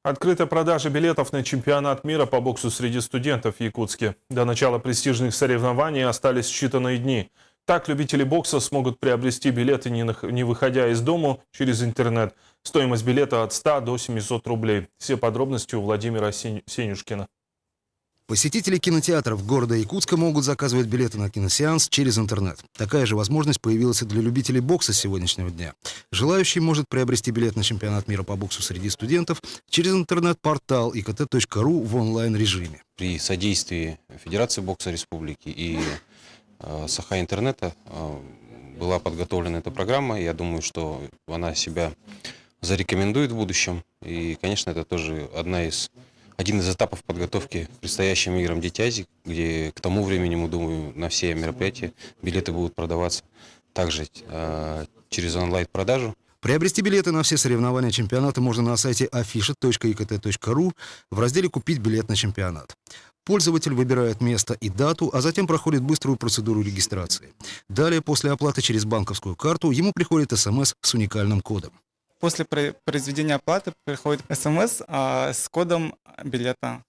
Открыта продажа билетов на чемпионат мира по боксу среди студентов в Якутске. До начала престижных соревнований остались считанные дни. Так любители бокса смогут приобрести билеты, не выходя из дома, через интернет. Стоимость билета от 100 до 700 рублей. Все подробности у Владимира Сенюшкина. Посетители кинотеатров города Якутска могут заказывать билеты на киносеанс через интернет. Такая же возможность появилась и для любителей бокса с сегодняшнего дня. Желающий может приобрести билет на чемпионат мира по боксу среди студентов через интернет-портал ikt.ru в онлайн-режиме. При содействии Федерации бокса республики и Саха интернета была подготовлена эта программа. Я думаю, что она себя зарекомендует в будущем. И, конечно, это тоже один из этапов подготовки к предстоящим играм «Дитязи», где к тому времени, мы думаю, на все мероприятия билеты будут продаваться также через онлайн-продажу. Приобрести билеты на все соревнования чемпионата можно на сайте afisha.ikt.ru в разделе «Купить билет на чемпионат». Пользователь выбирает место и дату, а затем проходит быструю процедуру регистрации. Далее, после оплаты через банковскую карту, ему приходит СМС с уникальным кодом. После произведения оплаты приходит СМС с кодом билета.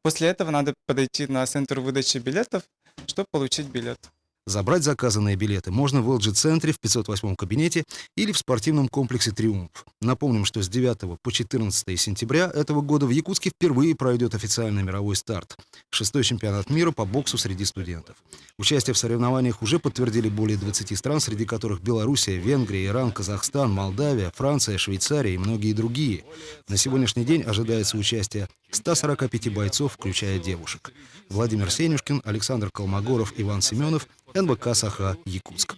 После этого надо подойти на центр выдачи билетов, чтобы получить билет. Забрать заказанные билеты можно в LG-центре в 508 кабинете или в спортивном комплексе «Триумф». Напомним, что с 9 по 14 сентября этого года в Якутске впервые пройдет официальный мировой старт – 6-й чемпионат мира по боксу среди студентов. Участие в соревнованиях уже подтвердили более 20 стран, среди которых Белоруссия, Венгрия, Иран, Казахстан, Молдавия, Франция, Швейцария и многие другие. На сегодняшний день ожидается участие 145 бойцов, включая девушек. Владимир Сенюшкин, Александр Колмогоров, Иван Семенов, НБК «Саха», Якутск.